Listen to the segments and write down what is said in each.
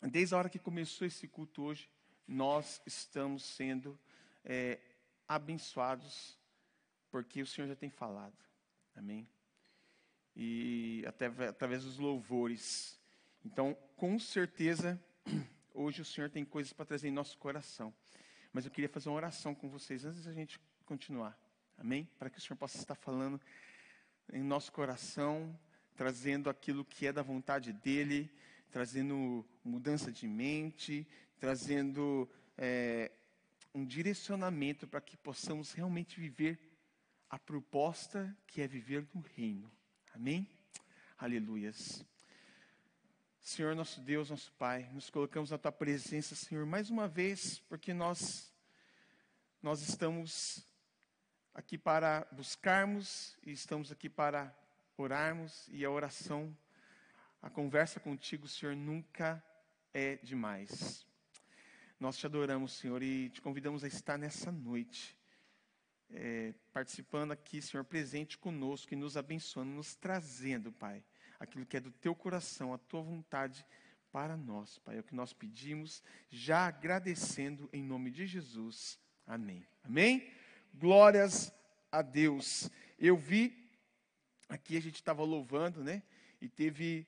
Desde a hora que começou esse culto hoje, nós estamos sendo abençoados, porque o Senhor já tem falado. Amém? E até através dos louvores. Então, com certeza, hoje o Senhor tem coisas para trazer em nosso coração. Mas eu queria fazer uma oração com vocês antes da gente continuar. Amém? Para que o Senhor possa estar falando em nosso coração, trazendo aquilo que é da vontade dEle, trazendo mudança de mente, trazendo um direcionamento para que possamos realmente viver a proposta que é viver no reino. Amém? Aleluias. Senhor, nosso Deus, nosso Pai, nos colocamos na Tua presença, Senhor, mais uma vez, porque nós estamos aqui para buscarmos e estamos aqui para orarmos, e a oração, a conversa contigo, Senhor, nunca é demais. Nós te adoramos, Senhor, e te convidamos a estar nessa noite, participando aqui, Senhor, presente conosco e nos abençoando, nos trazendo, Pai, aquilo que é do Teu coração, a Tua vontade para nós, Pai. É o que nós pedimos, já agradecendo em nome de Jesus. Amém. Amém? Glórias a Deus. Eu vi, aqui a gente estava louvando, né? E teve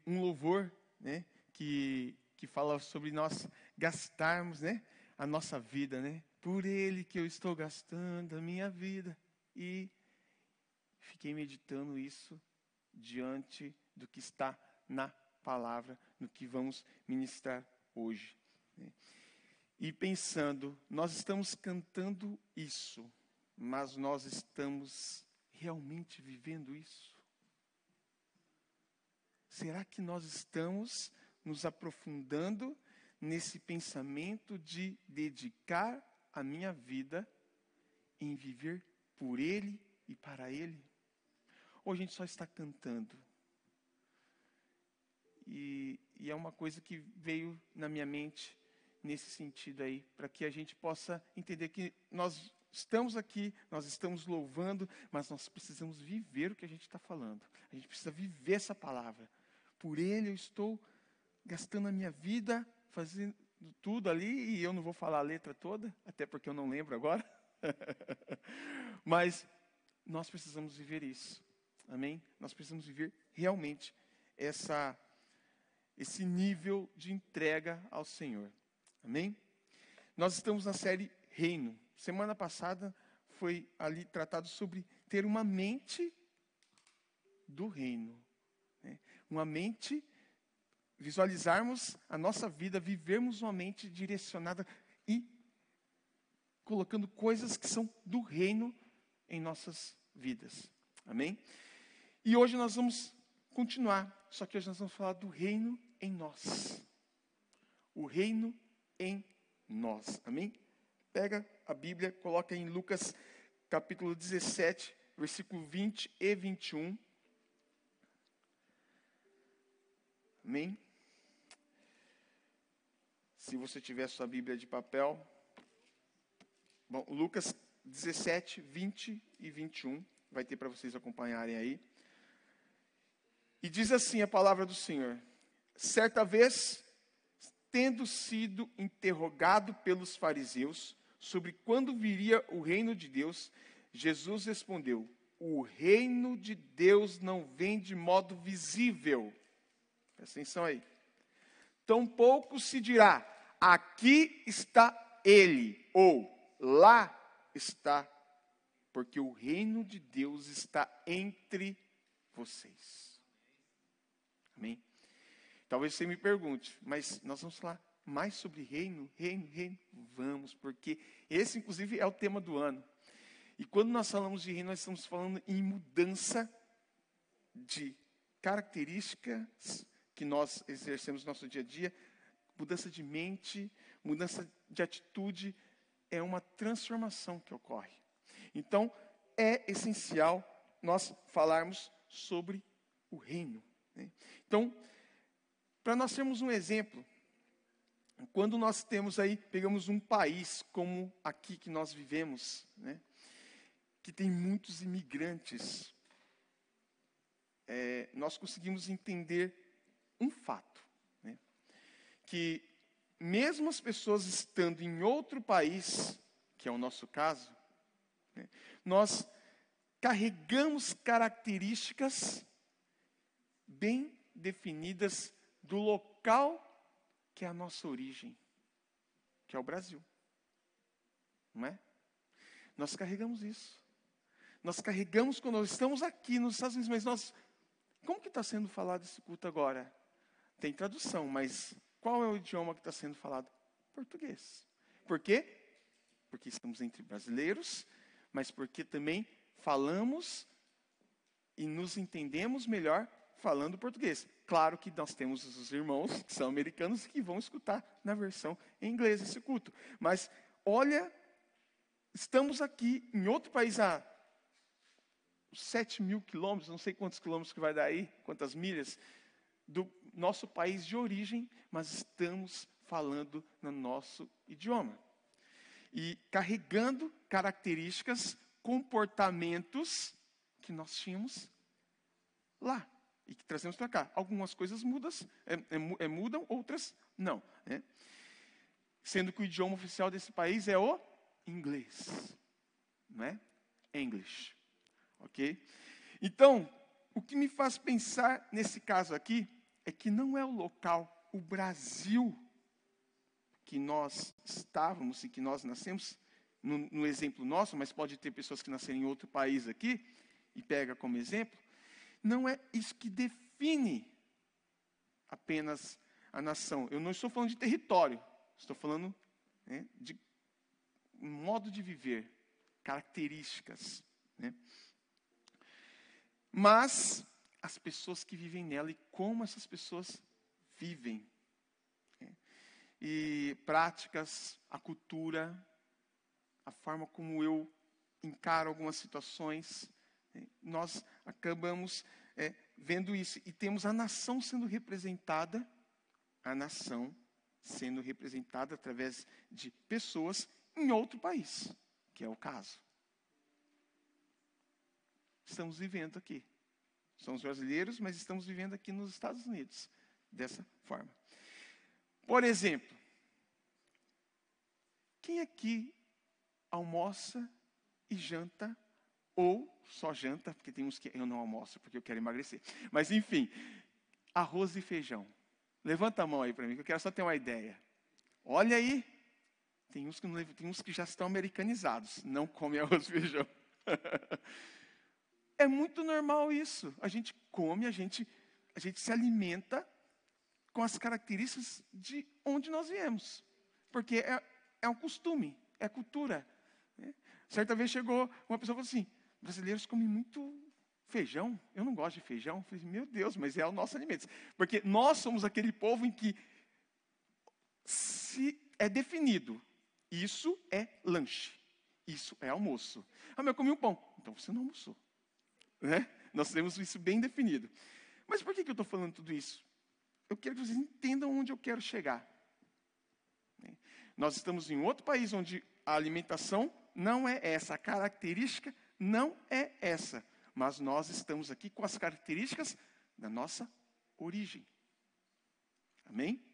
um louvor, né? Que fala sobre nós gastarmos, né? A nossa vida, né? Por Ele que eu estou gastando a minha vida. E fiquei meditando isso diante do que está na palavra, no que vamos ministrar hoje, né? E pensando, nós estamos cantando isso, mas nós estamos realmente vivendo isso? Será que nós estamos nos aprofundando nesse pensamento de dedicar a minha vida em viver por Ele e para Ele? Ou a gente só está cantando? E é uma coisa que veio na minha mente nesse sentido aí, para que a gente possa entender que nós estamos aqui, nós estamos louvando, mas nós precisamos viver o que a gente está falando. A gente precisa viver essa palavra. Por Ele eu estou gastando a minha vida, fazendo tudo ali, e eu não vou falar a letra toda, até porque eu não lembro agora. Mas nós precisamos viver isso. Amém? Nós precisamos viver realmente esse nível de entrega ao Senhor. Amém? Nós estamos na série Reino. Semana passada foi ali tratado sobre ter uma mente do reino, né? Uma mente, visualizarmos a nossa vida, vivermos uma mente direcionada e colocando coisas que são do reino em nossas vidas. Amém? E hoje nós vamos continuar, só que hoje nós vamos falar do reino em nós. O reino em nós. Amém? Pega a Bíblia, coloca em Lucas capítulo 17, versículo 20 e 21. Amém? Se você tiver sua Bíblia de papel. Bom, Lucas 17, 20 e 21. Vai ter para vocês acompanharem aí. E diz assim a palavra do Senhor. Certa vez, tendo sido interrogado pelos fariseus sobre quando viria o reino de Deus, Jesus respondeu: o reino de Deus não vem de modo visível. Presta atenção aí. Tampouco se dirá, aqui está ele, ou lá está, porque o reino de Deus está entre vocês. Amém? Talvez você me pergunte, mas nós vamos falar mais sobre reino? Vamos, porque esse, inclusive, é o tema do ano. E quando nós falamos de reino, nós estamos falando em mudança de características que nós exercemos no nosso dia a dia, mudança de mente, mudança de atitude, é uma transformação que ocorre. Então, é essencial nós falarmos sobre o reino, né? Então, para nós termos um exemplo, quando nós pegamos um país como aqui que nós vivemos, né, que tem muitos imigrantes, nós conseguimos entender um fato. que mesmo as pessoas estando em outro país, que é o nosso caso, né, nós carregamos características bem definidas do local que é a nossa origem, que é o Brasil. Não é? Nós carregamos isso. Nós carregamos quando nós estamos aqui nos Estados Unidos, mas como que está sendo falado esse culto agora? Tem tradução, mas qual é o idioma que está sendo falado? Português. Por quê? Porque estamos entre brasileiros, mas porque também falamos e nos entendemos melhor falando português. Claro que nós temos os irmãos que são americanos e que vão escutar na versão em inglês esse culto. Mas olha, estamos aqui em outro país há 7.000 quilômetros, não sei quantos quilômetros que vai dar aí, quantas milhas, do nosso país de origem, mas estamos falando no nosso idioma. E carregando características, comportamentos que nós tínhamos lá e que trazemos para cá. Algumas coisas mudam, outras não. Né? Sendo que o idioma oficial desse país é o inglês. Não é? English. Ok? Então, o que me faz pensar nesse caso aqui é que não é o local, o Brasil que nós estávamos e que nós nascemos, no exemplo nosso, mas pode ter pessoas que nasceram em outro país aqui, e pega como exemplo, não é isso que define apenas a nação. Eu não estou falando de território, estou falando, né, de modo de viver, características. Né? Mas as pessoas que vivem nela e como essas pessoas vivem. Né? E práticas, a cultura, a forma como eu encaro algumas situações, né? Nós acabamos vendo isso. E temos a nação sendo representada, através de pessoas em outro país, que é o caso. Estamos vivendo aqui. Somos brasileiros, mas estamos vivendo aqui nos Estados Unidos, dessa forma. Por exemplo, quem aqui almoça e janta, ou só janta, porque tem uns que eu não almoço, porque eu quero emagrecer. Mas enfim, arroz e feijão. Levanta a mão aí para mim, que eu quero só ter uma ideia. Olha aí, tem uns que já estão americanizados, não comem arroz e feijão. É muito normal isso. A gente come, a gente se alimenta com as características de onde nós viemos. Porque é um costume, é cultura. Né? Certa vez chegou uma pessoa e falou assim, brasileiros comem muito feijão. Eu não gosto de feijão. Eu falei, meu Deus, mas é o nosso alimento. Porque nós somos aquele povo em que se é definido, isso é lanche, isso é almoço. Ah, mas eu comi um pão. Então você não almoçou. Né? Nós temos isso bem definido. Mas por que eu estou falando tudo isso? Eu quero que vocês entendam onde eu quero chegar. Nós estamos em outro país onde a alimentação não é essa, a característica não é essa. Mas nós estamos aqui com as características da nossa origem. Amém?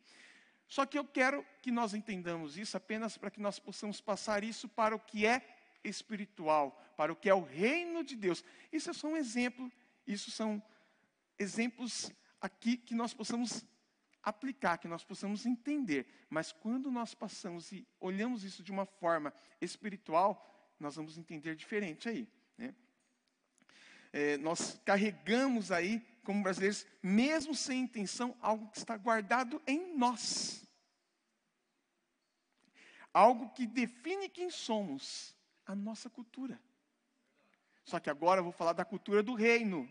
Só que eu quero que nós entendamos isso apenas para que nós possamos passar isso para o que é espiritual, para o que é o reino de Deus. Isso é só um exemplo, isso são exemplos aqui que nós possamos aplicar, que nós possamos entender. Mas quando nós passamos e olhamos isso de uma forma espiritual, nós vamos entender diferente aí. Né? Nós carregamos aí, como brasileiros, mesmo sem intenção, algo que está guardado em nós. Algo que define quem somos. A nossa cultura. Só que agora eu vou falar da cultura do reino.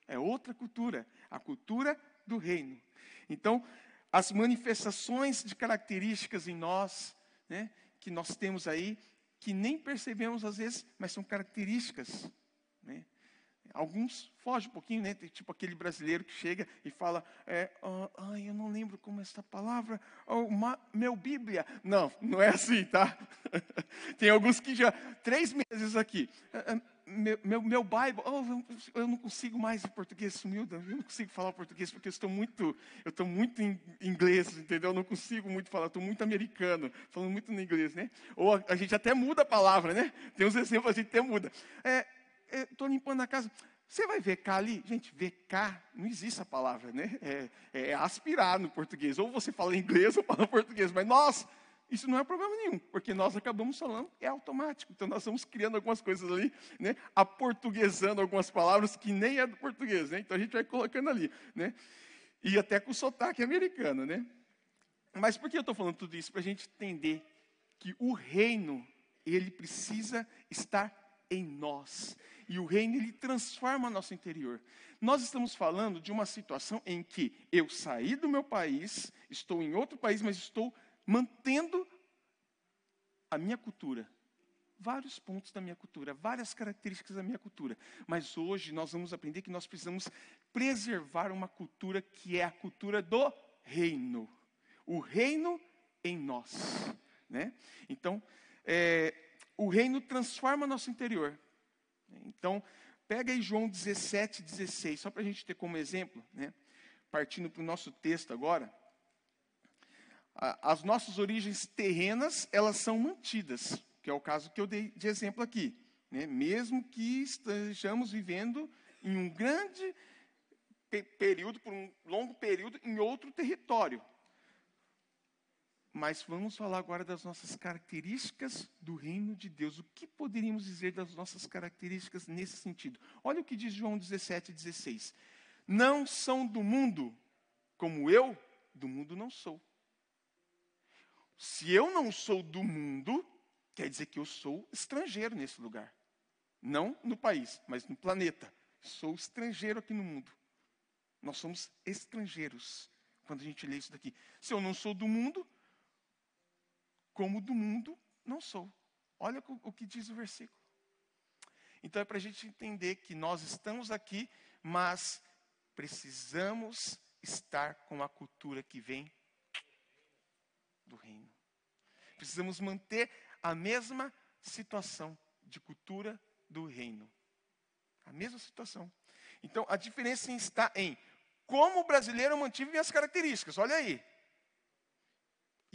É outra cultura. A cultura do reino. Então, as manifestações de características em nós, né, que nós temos aí, que nem percebemos às vezes, mas são características. Né? Alguns fogem um pouquinho, né? Tipo aquele brasileiro que chega e fala, eu não lembro como é essa palavra, meu Bíblia. Não é assim, tá? Tem alguns que já, 3 meses aqui. meu Bible, eu não consigo mais o português, sumiu, eu não consigo falar português porque eu estou muito em inglês, entendeu? Eu não consigo muito falar, estou muito americano, falando muito no inglês, né? Ou a gente até muda a palavra, né? Tem uns exemplos, a gente até muda. Estou limpando a casa. Você vai VK ali? Gente, VK, não existe a palavra, né? É aspirar no português. Ou você fala inglês ou fala português. Mas nós, isso não é problema nenhum, porque nós acabamos falando, é automático. Então nós estamos criando algumas coisas ali, né? Aportuguesando algumas palavras que nem é do português, né? Então a gente vai colocando ali, né? E até com sotaque americano, né? Mas por que eu estou falando tudo isso? Para a gente entender que o reino, ele precisa estar em nós. E o reino, ele transforma nosso interior. Nós estamos falando de uma situação em que eu saí do meu país, estou em outro país, mas estou mantendo a minha cultura. Vários pontos da minha cultura, várias características da minha cultura. Mas hoje nós vamos aprender que nós precisamos preservar uma cultura que é a cultura do reino. O reino em nós, né? Então, o reino transforma nosso interior. Então, pega aí João 17, 16, só para a gente ter como exemplo, né? Partindo para o nosso texto agora. As nossas origens terrenas, elas são mantidas, que é o caso que eu dei de exemplo aqui, né? Mesmo que estejamos vivendo em um grande período, por um longo período, em outro território. Mas vamos falar agora das nossas características do reino de Deus. O que poderíamos dizer das nossas características nesse sentido? Olha o que diz João 17, 16. Não são do mundo, como eu do mundo não sou. Se eu não sou do mundo, quer dizer que eu sou estrangeiro nesse lugar. Não no país, mas no planeta. Sou estrangeiro aqui no mundo. Nós somos estrangeiros quando a gente lê isso daqui. Se eu não sou do mundo, como do mundo não sou. Olha o que diz o versículo. Então é para a gente entender que nós estamos aqui, mas precisamos estar com a cultura que vem do reino. Precisamos manter a mesma situação de cultura do reino. A mesma situação. Então a diferença está em como o brasileiro mantive minhas características. Olha aí.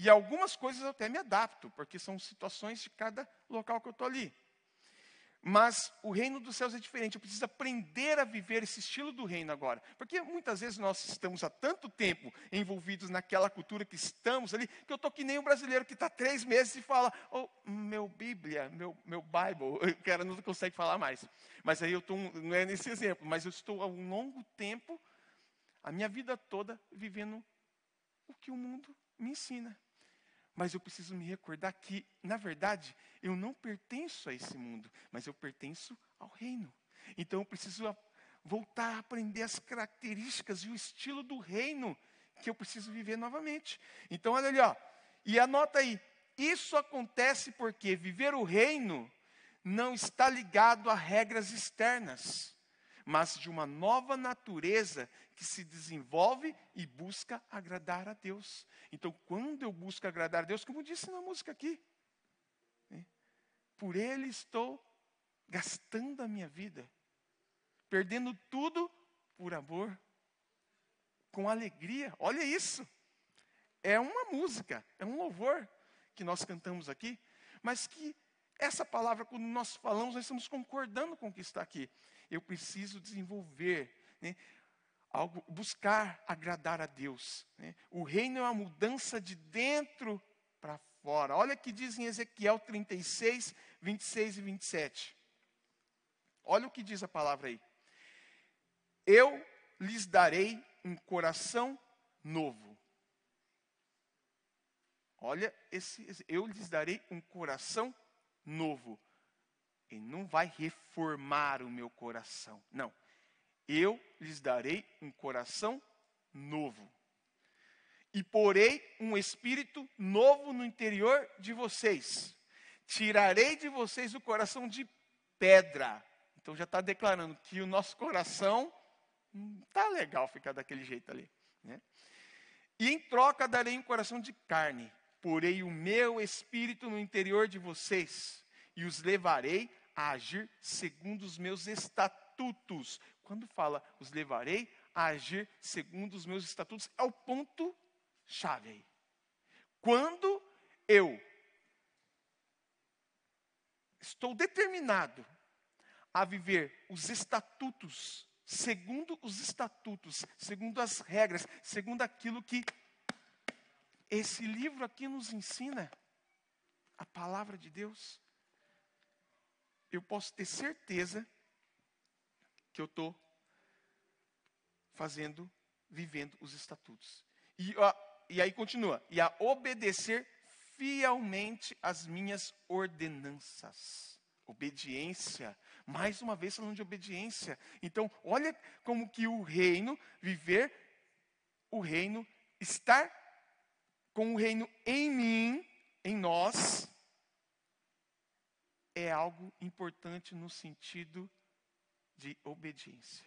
E algumas coisas eu até me adapto, porque são situações de cada local que eu estou ali. Mas o reino dos céus é diferente. Eu preciso aprender a viver esse estilo do reino agora. Porque muitas vezes nós estamos há tanto tempo envolvidos naquela cultura que estamos ali, que eu estou que nem um brasileiro que está 3 meses e fala, meu Bíblia, meu Bible, o cara não consegue falar mais. Mas aí eu estou, não é nesse exemplo, mas eu estou há um longo tempo, a minha vida toda, vivendo o que o mundo me ensina. Mas eu preciso me recordar que, na verdade, eu não pertenço a esse mundo, mas eu pertenço ao reino. Então eu preciso voltar a aprender as características e o estilo do reino que eu preciso viver novamente. Então olha ali, e anota aí, isso acontece porque viver o reino não está ligado a regras externas, mas de uma nova natureza que se desenvolve e busca agradar a Deus. Então, quando eu busco agradar a Deus, como disse na música aqui, né? Por Ele estou gastando a minha vida, perdendo tudo por amor, com alegria. Olha isso. É uma música, é um louvor que nós cantamos aqui, mas que essa palavra, quando nós falamos, nós estamos concordando com o que está aqui. Eu preciso desenvolver, né, algo, buscar agradar a Deus, né? O reino é uma mudança de dentro para fora. Olha o que diz em Ezequiel 36, 26 e 27. Olha o que diz a palavra aí. Eu lhes darei um coração novo. Olha, eu lhes darei um coração novo. Ele não vai reformar o meu coração. Não. Eu lhes darei um coração novo. E porei um espírito novo no interior de vocês. Tirarei de vocês o coração de pedra. Então já está declarando que o nosso coração não está legal ficar daquele jeito ali, né? E em troca darei um coração de carne. Porei o meu espírito no interior de vocês. E os levarei a agir segundo os meus estatutos. Quando fala, os levarei a agir segundo os meus estatutos, é o ponto-chave aí. Quando eu estou determinado a viver os estatutos, segundo os estatutos, segundo as regras, segundo aquilo que esse livro aqui nos ensina, a palavra de Deus, eu posso ter certeza que eu estou vivendo os estatutos. E aí continua, e a obedecer fielmente as minhas ordenanças. Obediência, mais uma vez falando de obediência. Então, olha como que o reino, viver o reino, estar com o reino em mim, em nós, é algo importante no sentido de obediência.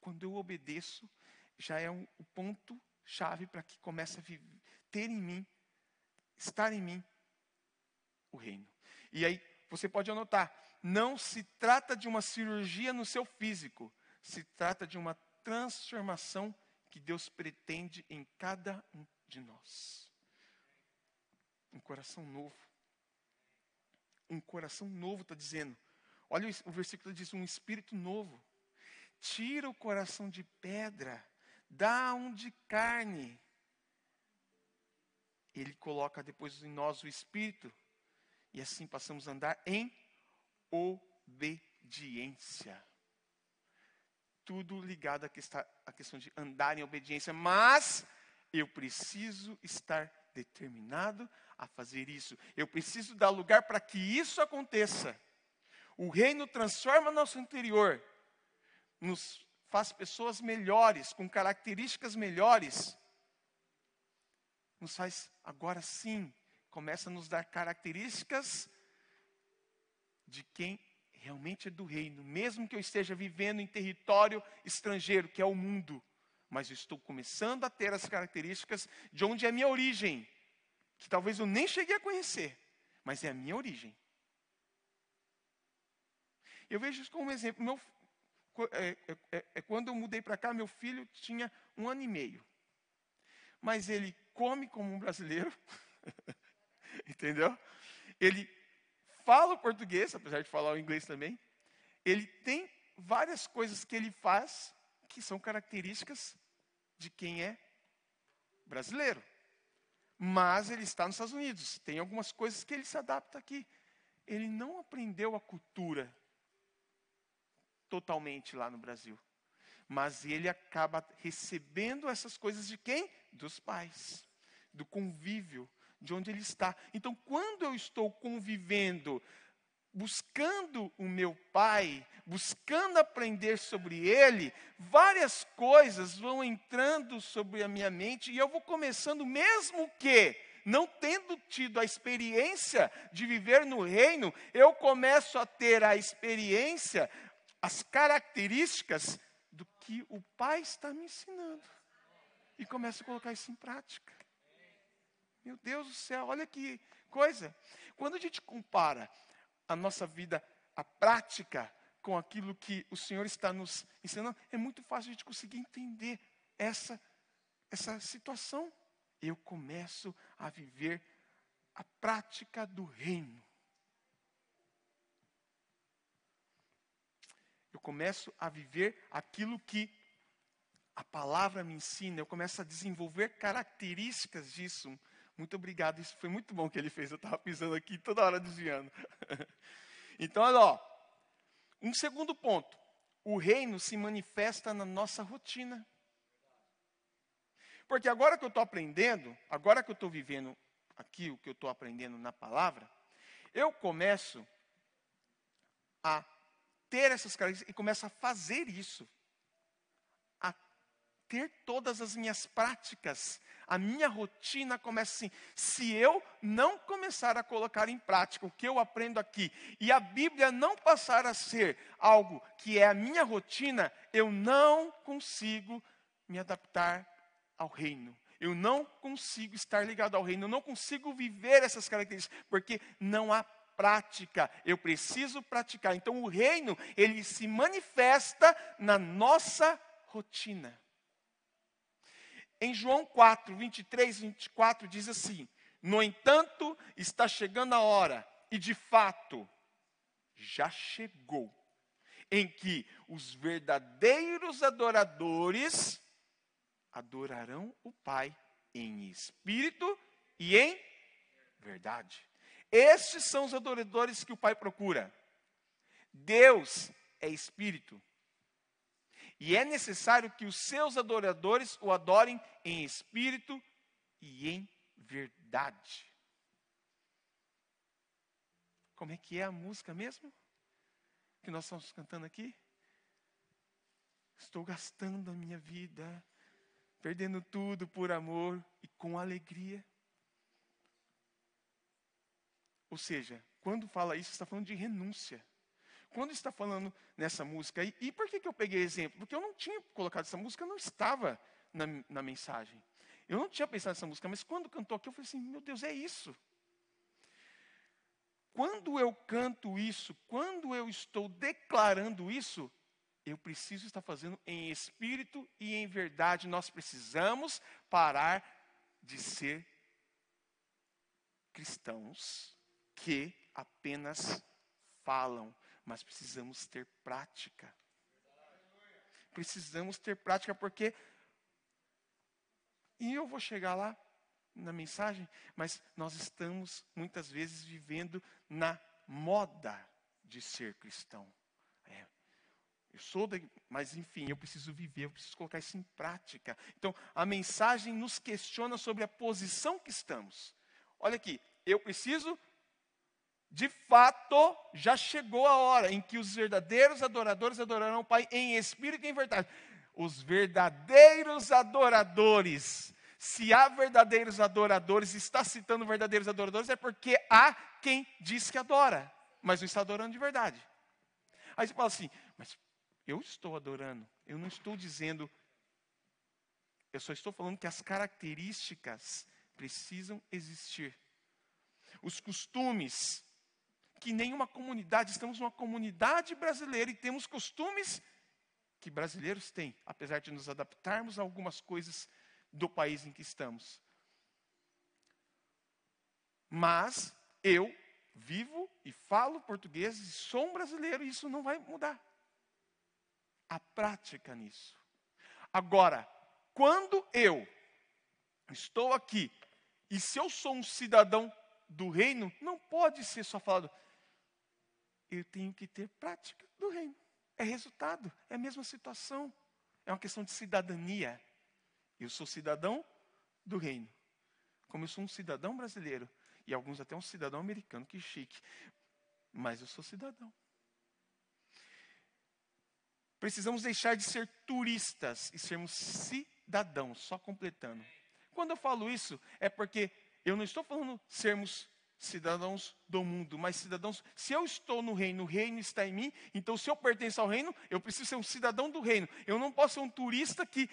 Quando eu obedeço, já é o ponto-chave para que comece a ter em mim, estar em mim, o reino. E aí, você pode anotar, não se trata de uma cirurgia no seu físico, se trata de uma transformação que Deus pretende em cada um de nós. Um coração novo. Um coração novo, está dizendo. Olha, o versículo diz, um espírito novo. Tira o coração de pedra, dá um de carne. Ele coloca depois em nós o espírito, e assim passamos a andar em obediência. Tudo ligado à questão de andar em obediência, mas eu preciso estar determinado a fazer isso. Eu preciso dar lugar para que isso aconteça. O reino transforma nosso interior, nos faz pessoas melhores, com características melhores. Nos faz, agora sim, começa a nos dar características de quem realmente é do reino. Mesmo que eu esteja vivendo em território estrangeiro, que é o mundo. Mas eu estou começando a ter as características de onde é a minha origem. Que talvez eu nem cheguei a conhecer, mas é a minha origem. Eu vejo isso como um exemplo. Quando eu mudei para cá, meu filho tinha 1 ano e meio. Mas ele come como um brasileiro. Entendeu? Ele fala o português, apesar de falar o inglês também. Ele tem várias coisas que ele faz que são características de quem é brasileiro. Mas ele está nos Estados Unidos. Tem algumas coisas que ele se adapta aqui. Ele não aprendeu a cultura totalmente lá no Brasil. Mas ele acaba recebendo essas coisas de quem? Dos pais. Do convívio, de onde ele está. Então, quando eu estou convivendo, buscando o meu pai, buscando aprender sobre ele, várias coisas vão entrando sobre a minha mente e eu vou começando, mesmo que não tendo tido a experiência de viver no reino, eu começo a ter a experiência, as características do que o pai está me ensinando. E começo a colocar isso em prática. Meu Deus do céu, olha que coisa. Quando a gente compara a nossa vida, a prática, com aquilo que o Senhor está nos ensinando, é muito fácil a gente conseguir entender essa situação. Eu começo a viver a prática do reino. Eu começo a viver aquilo que a palavra me ensina. Eu começo a desenvolver características disso. Muito obrigado, isso foi muito bom que ele fez. Eu estava pisando aqui toda hora desviando. Então, olha, ó, um segundo ponto. O reino se manifesta na nossa rotina. Porque agora que eu estou aprendendo, agora que eu estou vivendo aqui o que eu estou aprendendo na palavra, eu começo a ter essas características e começo a fazer isso. A ter todas as minhas práticas. A minha rotina começa assim. Se eu não começar a colocar em prática o que eu aprendo aqui, e a Bíblia não passar a ser algo que é a minha rotina, eu não consigo me adaptar ao reino. Eu não consigo estar ligado ao reino. Eu não consigo viver essas características, porque não há prática. Eu preciso praticar. Então, o reino, ele se manifesta na nossa rotina. Em João 4, 23, 24, diz assim: no entanto, está chegando a hora, e de fato, já chegou, em que os verdadeiros adoradores adorarão o Pai em espírito e em verdade. Estes são os adoradores que o Pai procura. Deus é espírito. E é necessário que os seus adoradores o adorem em espírito e em verdade. Como é que é a música mesmo? Que nós estamos cantando aqui? Estou gastando a minha vida, perdendo tudo por amor e com alegria. Ou seja, quando fala isso, está falando de renúncia. Quando está falando nessa música aí, e por que eu peguei exemplo? Porque eu não tinha colocado essa música, não estava na mensagem. Eu não tinha pensado nessa música, mas quando cantou aqui, eu falei assim, meu Deus, é isso. Quando eu canto isso, quando eu estou declarando isso, eu preciso estar fazendo em espírito e em verdade. Nós precisamos parar de ser cristãos que apenas falam, mas precisamos ter prática. Precisamos ter prática porque, e eu vou chegar lá na mensagem, mas nós estamos muitas vezes vivendo na moda de ser cristão. Mas enfim, eu preciso viver, eu preciso colocar isso em prática. Então, a mensagem nos questiona sobre a posição que estamos. Olha aqui, eu preciso, de fato, já chegou a hora em que os verdadeiros adoradores adorarão o Pai em espírito e em verdade. Os verdadeiros adoradores. Se há verdadeiros adoradores, está citando verdadeiros adoradores, é porque há quem diz que adora, mas não está adorando de verdade. Aí você fala assim, mas eu estou adorando, eu não estou dizendo, eu só estou falando que as características precisam existir. Os costumes, que nenhuma comunidade, estamos numa comunidade brasileira e temos costumes que brasileiros têm, apesar de nos adaptarmos a algumas coisas do país em que estamos. Mas eu vivo e falo português e sou um brasileiro e isso não vai mudar. A prática nisso. Agora, quando eu estou aqui e se eu sou um cidadão do reino, não pode ser só falado. Eu tenho que ter prática do reino. É resultado, é a mesma situação. É uma questão de cidadania. Eu sou cidadão do reino. Como eu sou um cidadão brasileiro. E alguns até um cidadão americano, que chique. Mas eu sou cidadão. Precisamos deixar de ser turistas e sermos cidadãos, só completando. Quando eu falo isso, é porque eu não estou falando sermos cidadãos do mundo, mas cidadãos, se eu estou no reino, o reino está em mim, então se eu pertenço ao reino, eu preciso ser um cidadão do reino. Eu não posso ser um turista que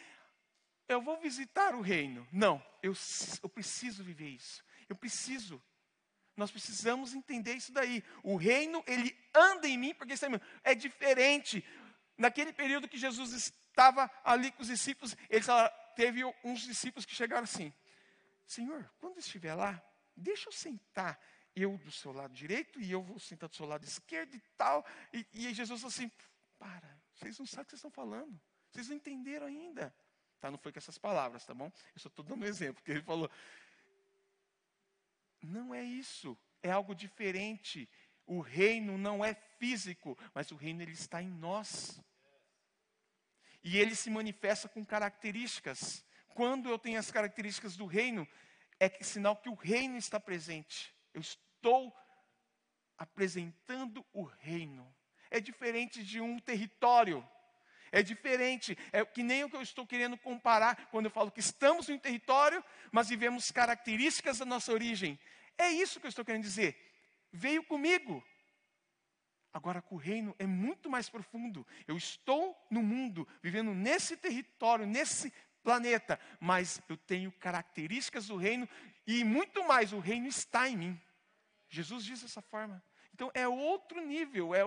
eu vou visitar o reino. Não, eu preciso viver isso. Eu preciso. Nós precisamos entender isso daí. O reino, ele anda em mim, porque isso é diferente. Naquele período que Jesus estava ali com os discípulos, teve uns discípulos que chegaram assim, Senhor, quando estiver lá, deixa eu sentar, eu do seu lado direito, e eu vou sentar do seu lado esquerdo e tal. E Jesus falou assim, vocês não sabem o que vocês estão falando. Vocês não entenderam ainda. Tá, não foi com essas palavras, tá bom? Eu só estou dando um exemplo, porque ele falou, não é isso, é algo diferente. O reino não é físico, mas o reino ele está em nós. E ele se manifesta com características. Quando eu tenho as características do reino, é sinal que o reino está presente. Eu estou apresentando o reino. É diferente de um território. É diferente, é que nem o que eu estou querendo comparar quando eu falo que estamos em um território, mas vivemos características da nossa origem. É isso que eu estou querendo dizer. Veio comigo. Agora, com o reino é muito mais profundo. Eu estou no mundo, vivendo nesse território, nesse planeta, mas eu tenho características do reino e muito mais, o reino está em mim. Jesus diz dessa forma. Então é outro nível, é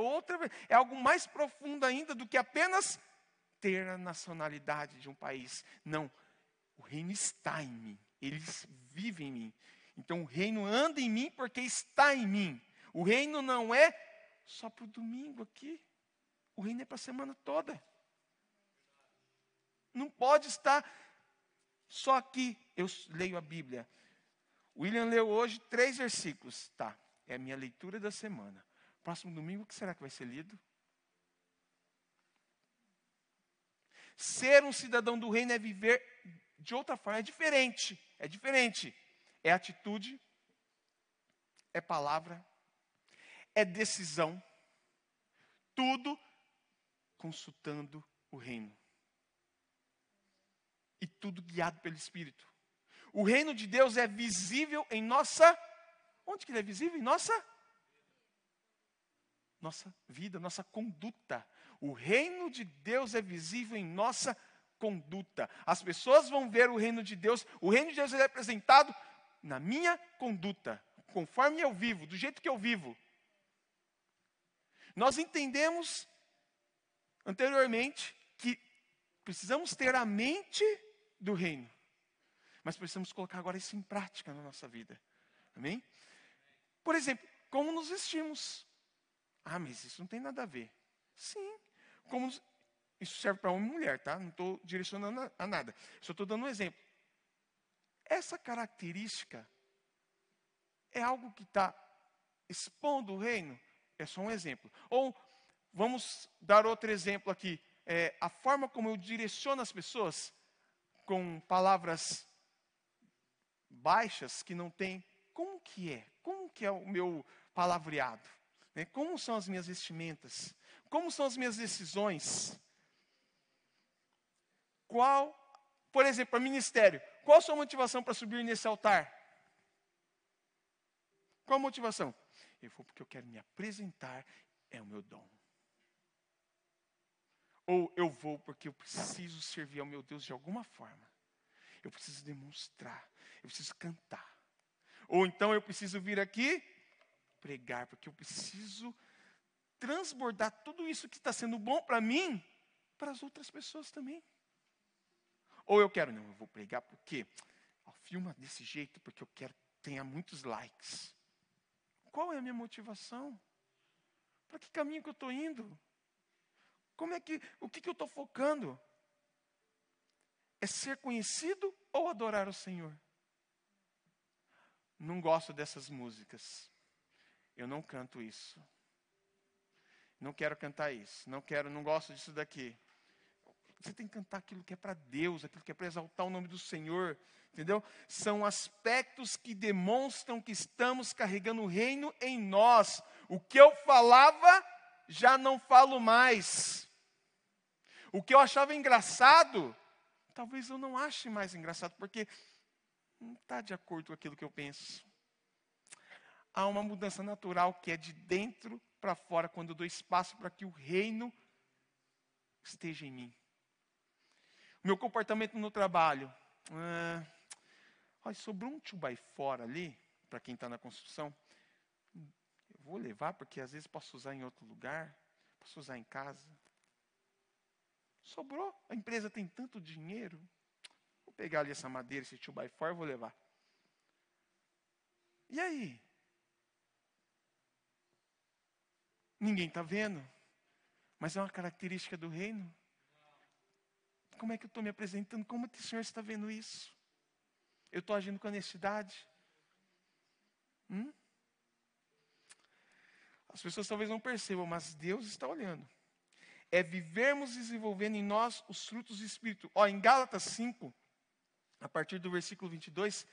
algo mais profundo ainda do que apenas ter a nacionalidade de um país. Não, o reino está em mim, eles vivem em mim. Então o reino anda em mim porque está em mim. O reino não é só para o domingo aqui, o reino é para a semana toda. Não pode estar só aqui. Eu leio a Bíblia. William leu hoje 3 versículos. Tá, é a minha leitura da semana. Próximo domingo, o que será que vai ser lido? Ser um cidadão do reino é viver de outra forma. É diferente. É diferente. É atitude. É palavra. É decisão. Tudo consultando o reino. E tudo guiado pelo Espírito. O reino de Deus é visível em nossa... Onde que ele é visível? Em nossa vida, nossa conduta. O reino de Deus é visível em nossa conduta. As pessoas vão ver o reino de Deus. O reino de Deus é apresentado na minha conduta. Conforme eu vivo, do jeito que eu vivo. Nós entendemos anteriormente que precisamos ter a mente do reino. Mas precisamos colocar agora isso em prática na nossa vida. Amém? Por exemplo, como nos vestimos. Ah, mas isso não tem nada a ver. Sim. Isso serve para homem e mulher, tá? Não estou direcionando a nada. Só estou dando um exemplo. Essa característica é algo que está expondo o reino? É só um exemplo. Ou, vamos dar outro exemplo aqui. A forma como eu direciono as pessoas com palavras baixas que não tem. Como que é? Como que é o meu palavreado? Como são as minhas vestimentas? Como são as minhas decisões? Por exemplo, para ministério, qual a sua motivação para subir nesse altar? Qual a motivação? Eu vou porque eu quero me apresentar, é o meu dom. Ou eu vou porque eu preciso servir ao meu Deus de alguma forma. Eu preciso demonstrar, eu preciso cantar. Ou então eu preciso vir aqui pregar, porque eu preciso transbordar tudo isso que está sendo bom para mim, para as outras pessoas também. Ou eu vou pregar porque filma desse jeito, porque eu quero que tenha muitos likes. Qual é a minha motivação? Para que caminho que eu estou indo? O que eu estou focando? É ser conhecido ou adorar o Senhor? Não gosto dessas músicas. Eu não canto isso. Não quero cantar isso. Não gosto disso daqui. Você tem que cantar aquilo que é para Deus, aquilo que é para exaltar o nome do Senhor. Entendeu? São aspectos que demonstram que estamos carregando o reino em nós. O que eu falava, já não falo mais. O que eu achava engraçado, talvez eu não ache mais engraçado, porque não está de acordo com aquilo que eu penso. Há uma mudança natural que é de dentro para fora, quando eu dou espaço para que o reino esteja em mim. O meu comportamento no trabalho. Sobrou um 2x4 ali, para quem está na construção. Eu vou levar, porque às vezes posso usar em outro lugar, posso usar em casa. Sobrou, a empresa tem tanto dinheiro. Vou pegar ali essa madeira, esse 2x4, vou levar. E aí? Ninguém está vendo, mas é uma característica do reino. Como é que eu estou me apresentando? Como é que o Senhor está vendo isso? Eu estou agindo com honestidade? As pessoas talvez não percebam, mas Deus está olhando. É vivermos desenvolvendo em nós os frutos do Espírito. Em Gálatas 5, a partir do versículo 22,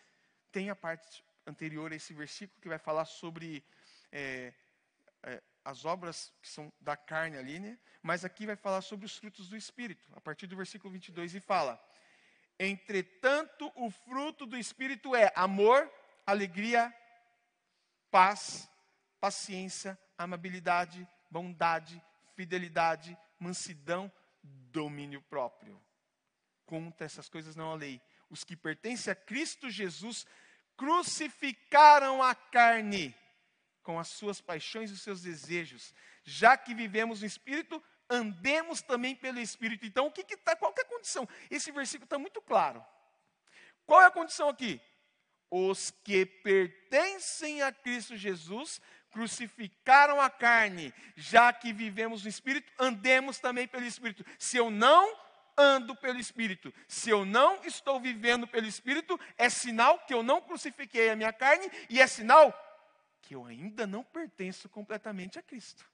tem a parte anterior a esse versículo que vai falar sobre as obras que são da carne ali, né? Mas aqui vai falar sobre os frutos do Espírito, a partir do versículo 22, e fala: entretanto, o fruto do Espírito é amor, alegria, paz, paciência, amabilidade, bondade, fidelidade, mansidão, domínio próprio. Contra essas coisas não há lei. Os que pertencem a Cristo Jesus crucificaram a carne com as suas paixões e os seus desejos. Já que vivemos no Espírito, andemos também pelo Espírito. Então, qual que é a condição? Esse versículo está muito claro. Qual é a condição aqui? Os que pertencem a Cristo Jesus crucificaram a carne. Já que vivemos no Espírito, andemos também pelo Espírito. Se eu não ando pelo Espírito, se eu não estou vivendo pelo Espírito, é sinal que eu não crucifiquei a minha carne e é sinal que eu ainda não pertenço completamente a Cristo.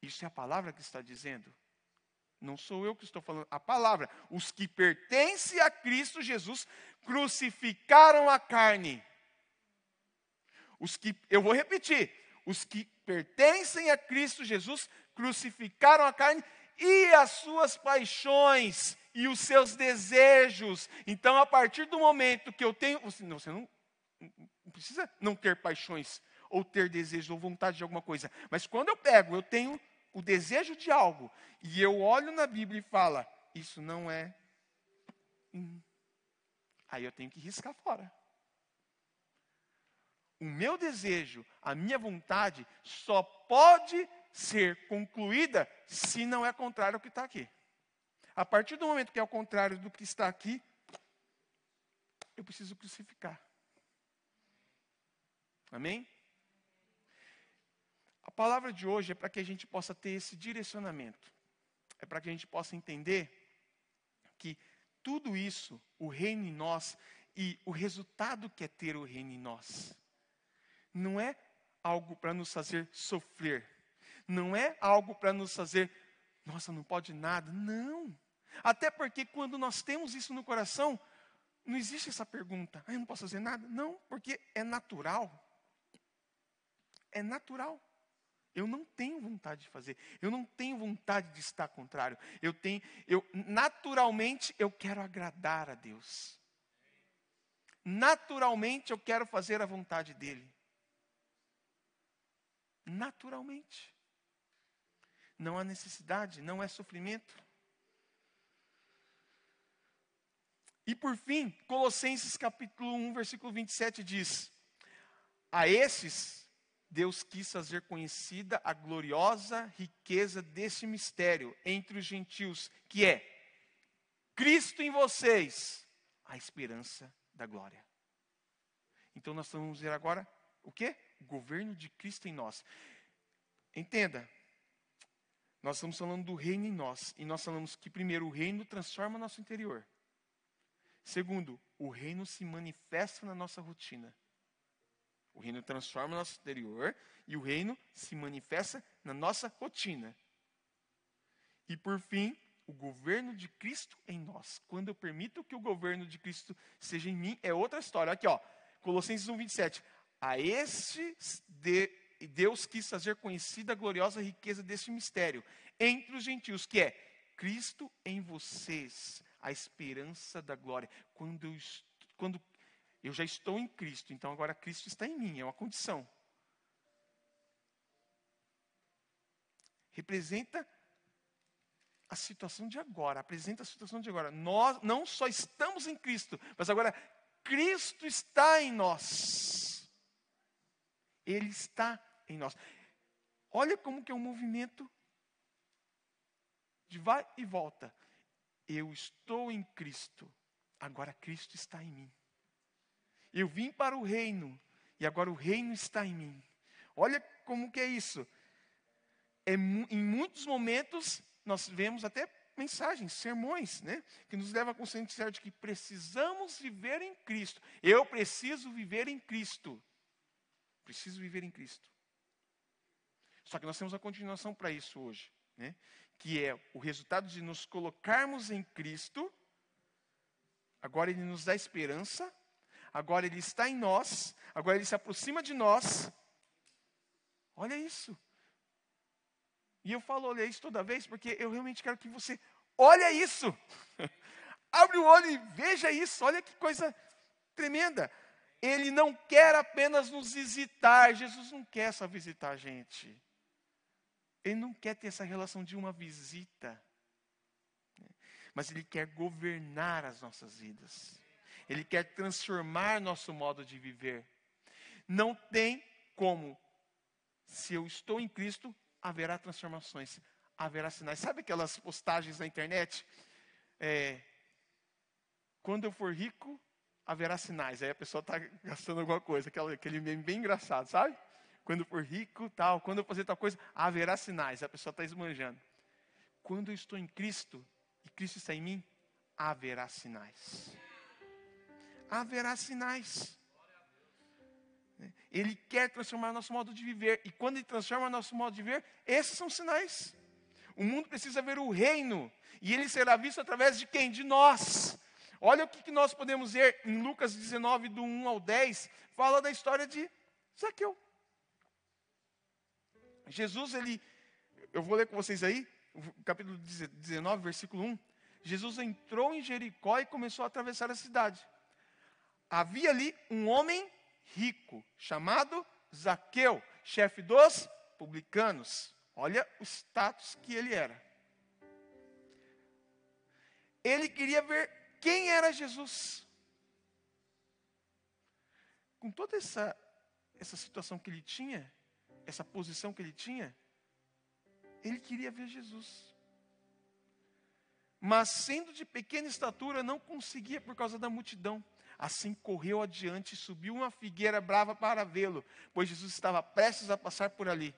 Isso é a palavra que está dizendo. Não sou eu que estou falando, a palavra. Os que pertencem a Cristo Jesus crucificaram a carne. Eu vou repetir. Os que pertencem a Cristo Jesus crucificaram a carne e as suas paixões e os seus desejos. Então, a partir do momento que eu tenho... Você não precisa não ter paixões ou ter desejo ou vontade de alguma coisa. Mas quando eu tenho o desejo de algo, e eu olho na Bíblia e falo, isso não é... Aí eu tenho que riscar fora. O meu desejo, a minha vontade, só pode ser concluída se não é contrário ao que está aqui. A partir do momento que é o contrário do que está aqui, eu preciso crucificar. Amém? A palavra de hoje é para que a gente possa ter esse direcionamento. É para que a gente possa entender que tudo isso, o reino em nós, e o resultado que é ter o reino em nós, não é algo para nos fazer sofrer. Não é algo para nos fazer, nossa, não pode nada. Não. Até porque quando nós temos isso no coração, não existe essa pergunta, eu não posso fazer nada? Não, porque é natural. É natural. Eu não tenho vontade de fazer. Eu não tenho vontade de estar contrário. Naturalmente, eu quero agradar a Deus. Naturalmente, eu quero fazer a vontade dEle. Naturalmente. Não há necessidade, não é sofrimento. E por fim, Colossenses capítulo 1, versículo 27 diz: a esses Deus quis fazer conhecida a gloriosa riqueza desse mistério entre os gentios, que é Cristo em vocês, a esperança da glória. Então nós vamos ver agora o quê? O governo de Cristo em nós. Entenda, nós estamos falando do reino em nós, e nós falamos que primeiro o reino transforma o nosso interior. Segundo, o reino se manifesta na nossa rotina. O reino transforma o nosso interior e o reino se manifesta na nossa rotina. E por fim, o governo de Cristo em nós. Quando eu permito que o governo de Cristo seja em mim, é outra história. Aqui, ó, Colossenses 1, 27. A este Deus quis fazer conhecida a gloriosa riqueza deste mistério entre os gentios, que é Cristo em vocês, a esperança da glória. Quando eu já estou em Cristo, então agora Cristo está em mim, é uma condição. Representa a situação de agora, apresenta a situação de agora. Nós não só estamos em Cristo, mas agora Cristo está em nós. Ele está em nós. Olha como que é um movimento de vai e volta. Eu estou em Cristo, agora Cristo está em mim. Eu vim para o reino, e agora o reino está em mim. Olha como que é isso. Em muitos momentos, nós vemos até mensagens, sermões, né? Que nos levam a conscientizar de que precisamos viver em Cristo. Eu preciso viver em Cristo. Preciso viver em Cristo. Só que nós temos a continuação para isso hoje, né? Que é o resultado de nos colocarmos em Cristo. Agora Ele nos dá esperança. Agora Ele está em nós. Agora Ele se aproxima de nós. Olha isso. E eu falo olha isso toda vez porque eu realmente quero que você olhe isso. Abre o olho e veja isso. Olha que coisa tremenda. Ele não quer apenas nos visitar. Jesus não quer só visitar a gente. Ele não quer ter essa relação de uma visita. Mas Ele quer governar as nossas vidas. Ele quer transformar nosso modo de viver. Não tem como se eu estou em Cristo, haverá transformações, haverá sinais. Sabe aquelas postagens na internet? Quando eu for rico, haverá sinais. Aí a pessoa está gastando alguma coisa, aquele meme bem engraçado, sabe? Quando eu for rico, tal, quando eu fazer tal coisa, haverá sinais. A pessoa está esbanjando. Quando eu estou em Cristo, e Cristo está em mim, haverá sinais. Haverá sinais. Ele quer transformar nosso modo de viver. E quando Ele transforma nosso modo de viver, esses são sinais. O mundo precisa ver o reino. E ele será visto através de quem? De nós. Olha o que nós podemos ver em Lucas 19, do 1 ao 10. Fala da história de Zaqueu. Jesus, eu vou ler com vocês aí, capítulo 19, versículo 1. Jesus entrou em Jericó e começou a atravessar a cidade. Havia ali um homem rico, chamado Zaqueu, chefe dos publicanos. Olha o status que ele era. Ele queria ver quem era Jesus. Com toda essa situação que ele tinha, essa posição que ele tinha, ele queria ver Jesus. Mas sendo de pequena estatura, não conseguia por causa da multidão. Assim correu adiante e subiu uma figueira brava para vê-lo, pois Jesus estava prestes a passar por ali.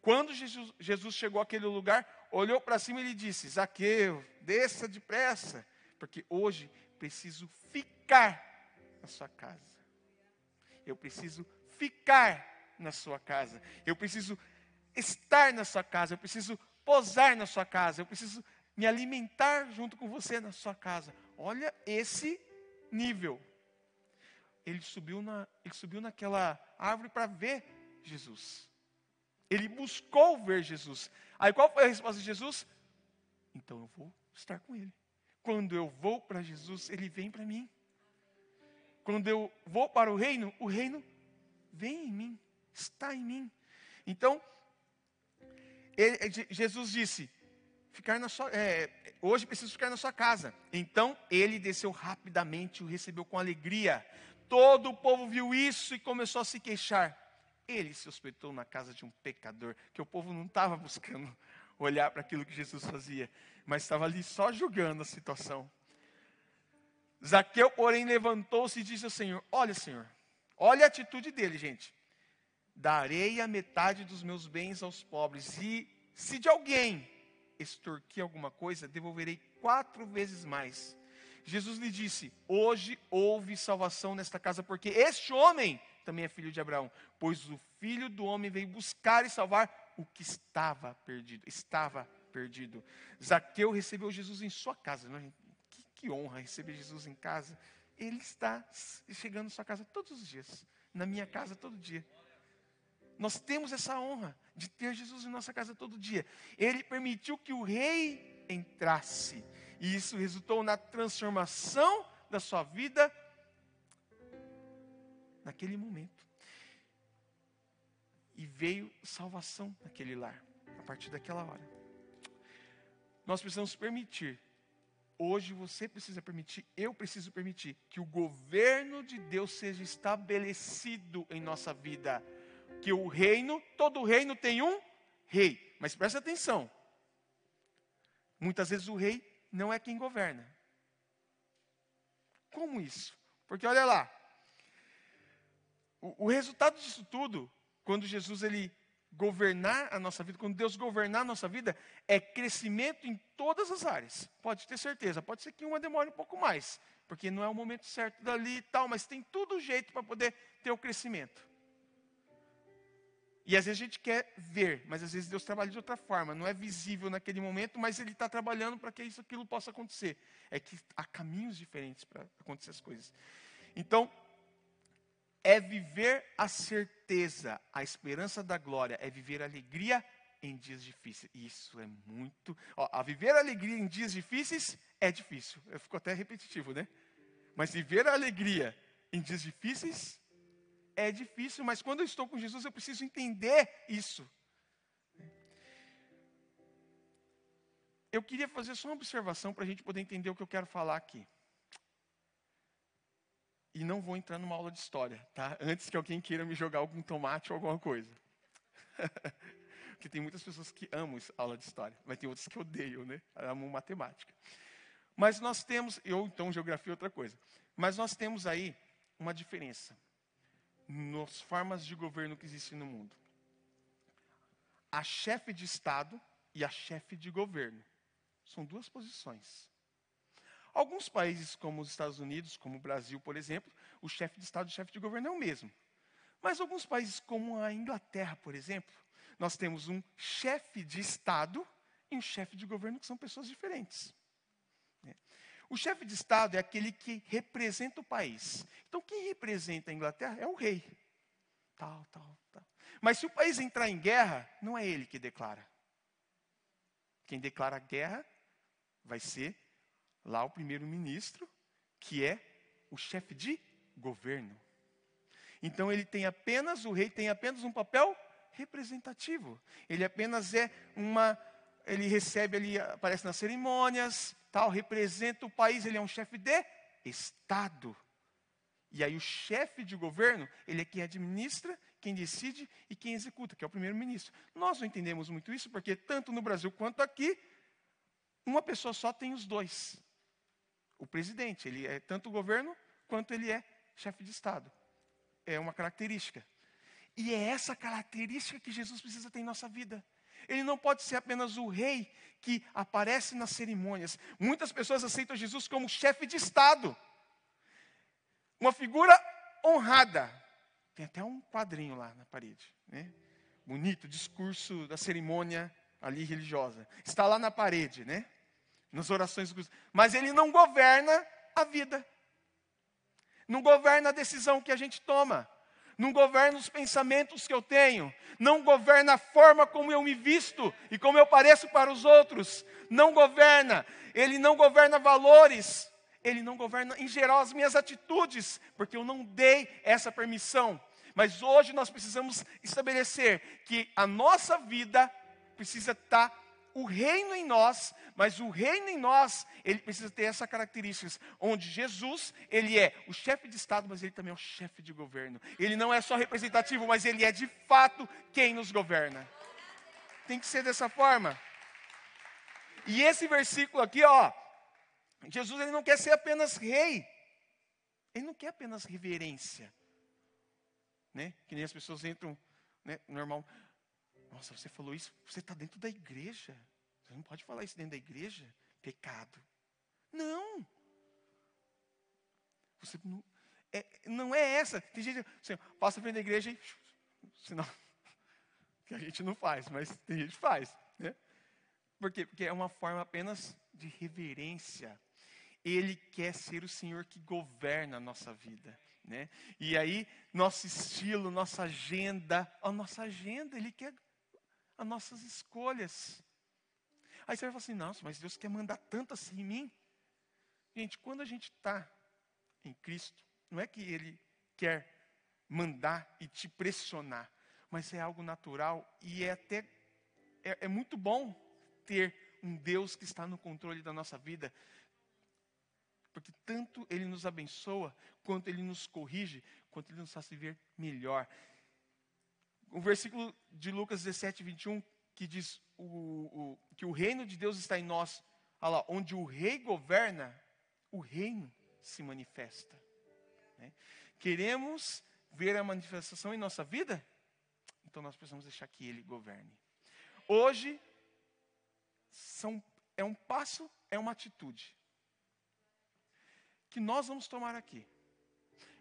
Quando Jesus chegou àquele lugar, olhou para cima e lhe disse: Zaqueu, desça depressa, porque hoje preciso ficar na sua casa. Eu preciso ficar na sua casa. Eu preciso estar na sua casa. Eu preciso posar na sua casa. Eu preciso me alimentar junto com você na sua casa. Olha esse nível. Ele subiu naquela árvore para ver Jesus. Ele buscou ver Jesus. Aí qual foi a resposta de Jesus? Então eu vou estar com Ele. Quando eu vou para Jesus, Ele vem para mim. Quando eu vou para o reino vem em mim, está em mim. Então, Jesus disse, hoje preciso ficar na sua casa. Então, ele desceu rapidamente e o recebeu com alegria. Todo o povo viu isso e começou a se queixar. Ele se hospedou na casa de um pecador, que o povo não estava buscando olhar para aquilo que Jesus fazia, mas estava ali só julgando a situação. Zaqueu, porém, levantou-se e disse ao Senhor: Senhor, olha a atitude dele, gente. Darei a metade dos meus bens aos pobres, e se de alguém extorquir alguma coisa, devolverei 4 vezes mais. Jesus lhe disse: hoje houve salvação nesta casa, porque este homem também é filho de Abraão, pois o Filho do Homem veio buscar e salvar o que estava perdido. Zaqueu recebeu Jesus em sua casa. Que honra receber Jesus em casa. Ele está chegando na sua casa todos os dias, na minha casa todo dia. Nós temos essa honra de ter Jesus em nossa casa todo dia. Ele permitiu que o rei entrasse, e isso resultou na transformação da sua vida naquele momento. E veio salvação naquele lar, a partir daquela hora. Nós precisamos permitir, hoje você precisa permitir, eu preciso permitir, que o governo de Deus seja estabelecido em nossa vida. Que o reino, todo reino tem um rei. Mas presta atenção, muitas vezes o rei não é quem governa. Como isso? Porque olha lá, o resultado disso tudo, quando Jesus governar a nossa vida, quando Deus governar a nossa vida, é crescimento em todas as áreas. Pode ter certeza, pode ser que uma demore um pouco mais, porque não é o momento certo dali e tal, mas tem tudo jeito para poder ter o crescimento. E às vezes a gente quer ver, mas às vezes Deus trabalha de outra forma, não é visível naquele momento, mas Ele está trabalhando para que aquilo possa acontecer. É que há caminhos diferentes para acontecer as coisas. Então, é viver a certeza, a esperança da glória, é viver a alegria em dias difíceis. Isso é muito... a viver a alegria em dias difíceis é difícil. Eu fico até repetitivo, né? Mas viver a alegria em dias difíceis é difícil, mas quando eu estou com Jesus, eu preciso entender isso. Eu queria fazer só uma observação para a gente poder entender o que eu quero falar aqui. E não vou entrar numa aula de história, tá? Antes que alguém queira me jogar algum tomate ou alguma coisa. Porque tem muitas pessoas que amam aula de história, mas tem outras que odeiam, né? Amam matemática. Mas nós temos, ou então geografia é outra coisa. Mas nós temos aí uma diferença nas formas de governo que existem no mundo. A chefe de Estado e a chefe de governo. São duas posições. Alguns países, como os Estados Unidos, como o Brasil, por exemplo, o chefe de Estado e o chefe de governo é o mesmo. Mas alguns países, como a Inglaterra, por exemplo, nós temos um chefe de Estado e um chefe de governo que são pessoas diferentes. O chefe de Estado é aquele que representa o país. Então, quem representa a Inglaterra é o rei. Tal. Mas se o país entrar em guerra, não é ele que declara. Quem declara a guerra vai ser lá o primeiro-ministro, que é o chefe de governo. Então, o rei tem apenas um papel representativo. Ele apenas ele recebe ali, aparece nas cerimônias, tal, representa o país, ele é um chefe de Estado. E aí o chefe de governo, ele é quem administra, quem decide e quem executa, que é o primeiro-ministro. Nós não entendemos muito isso, porque tanto no Brasil quanto aqui, uma pessoa só tem os dois. O presidente, ele é tanto o governo, quanto ele é chefe de Estado. É uma característica. E é essa característica que Jesus precisa ter em nossa vida. Ele não pode ser apenas o rei que aparece nas cerimônias. Muitas pessoas aceitam Jesus como chefe de Estado. Uma figura honrada. Tem até um quadrinho lá na parede, né? Bonito, discurso da cerimônia ali religiosa. Está lá na parede, né? Nas orações. Mas ele não governa a vida. Não governa a decisão que a gente toma. Não governa os pensamentos que eu tenho. Não governa a forma como eu me visto e como eu pareço para os outros. Não governa. Ele não governa valores. Ele não governa, em geral, as minhas atitudes, porque eu não dei essa permissão. Mas hoje nós precisamos estabelecer que a nossa vida precisa estar o reino em nós, mas o reino em nós, ele precisa ter essa característica, onde Jesus, ele é o chefe de Estado, mas ele também é o chefe de governo. Ele não é só representativo, mas ele é de fato quem nos governa. Tem que ser dessa forma. E esse versículo aqui, Jesus, ele não quer ser apenas rei. Ele não quer apenas reverência. Né? Que nem as pessoas entram, né, normal. Nossa, você falou isso, você está dentro da igreja. Você não pode falar isso dentro da igreja. Pecado. Não. Você não é essa. Tem gente assim, passa frente da igreja e sinal que a gente não faz, mas tem gente que faz. Né? Por quê? Porque é uma forma apenas de reverência. Ele quer ser o Senhor que governa a nossa vida. Né? E aí, nosso estilo, nossa agenda, Ele quer as nossas escolhas. Aí você vai falar assim, nossa, mas Deus quer mandar tanto assim em mim? Gente, quando a gente está em Cristo, não é que Ele quer mandar e te pressionar, mas é algo natural e é muito bom ter um Deus que está no controle da nossa vida, porque tanto Ele nos abençoa, quanto Ele nos corrige, quanto Ele nos faz viver melhor. O versículo de Lucas 17, 21, que diz que o reino de Deus está em nós, olha lá, onde o rei governa, o reino se manifesta. Né? Queremos ver a manifestação em nossa vida? Então nós precisamos deixar que Ele governe. Hoje, é um passo, é uma atitude que nós vamos tomar aqui.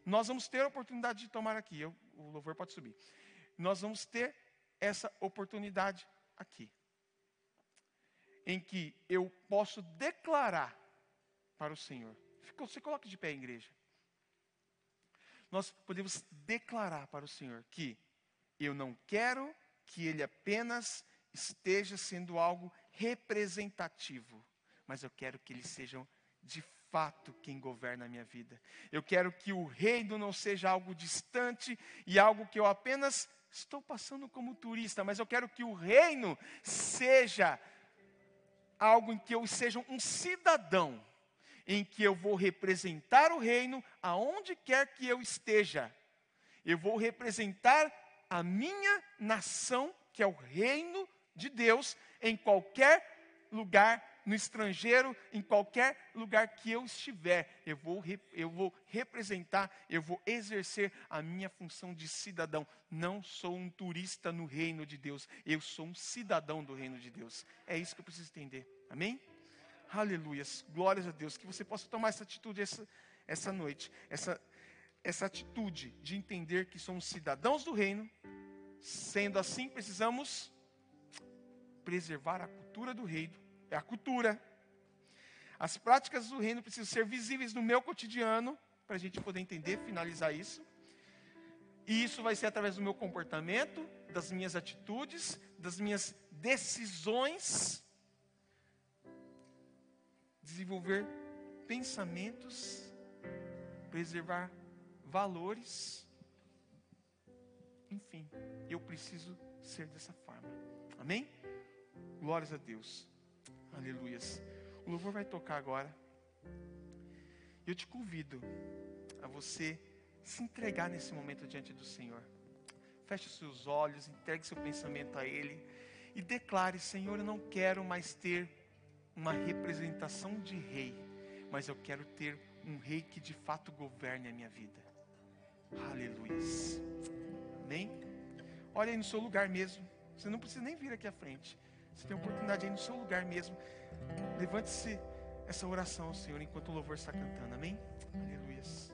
Nós vamos ter a oportunidade de tomar aqui. O louvor pode subir. Nós vamos ter essa oportunidade aqui. Em que eu posso declarar para o Senhor. Você coloca de pé, igreja. Nós podemos declarar para o Senhor que eu não quero que Ele apenas esteja sendo algo representativo, mas eu quero que Ele seja de fato quem governa a minha vida. Eu quero que o reino não seja algo distante e algo que eu apenas estou passando como turista, mas eu quero que o reino seja algo em que eu seja um cidadão, em que eu vou representar o reino aonde quer que eu esteja. Eu vou representar a minha nação que é o reino de Deus em qualquer lugar, no estrangeiro, em qualquer lugar que eu estiver. Eu vou representar, eu vou exercer a minha função de cidadão. Não sou um turista no reino de Deus, eu sou um cidadão do reino de Deus. É isso que eu preciso entender. Amém? Aleluias, glórias a Deus. Que você possa tomar essa atitude essa noite. Essa atitude de entender que somos cidadãos do reino. Sendo assim, precisamos preservar a cultura do reino. É a cultura. As práticas do reino precisam ser visíveis no meu cotidiano, para a gente poder entender, finalizar isso. E isso vai ser através do meu comportamento, das minhas atitudes, das minhas decisões. Desenvolver pensamentos, preservar valores. Enfim, eu preciso ser dessa forma. Amém? Glórias a Deus. Aleluias. O louvor vai tocar agora. Eu te convido a você se entregar nesse momento diante do Senhor. Feche os seus olhos, entregue seu pensamento a Ele e declare: Senhor, eu não quero mais ter uma representação de rei, mas eu quero ter um rei que de fato governe a minha vida. Aleluias. Amém? Olha aí no seu lugar mesmo. Você não precisa nem vir aqui à frente. Você tem a oportunidade aí no seu lugar mesmo. Levante-se essa oração ao Senhor enquanto o louvor está cantando. Amém? Aleluias.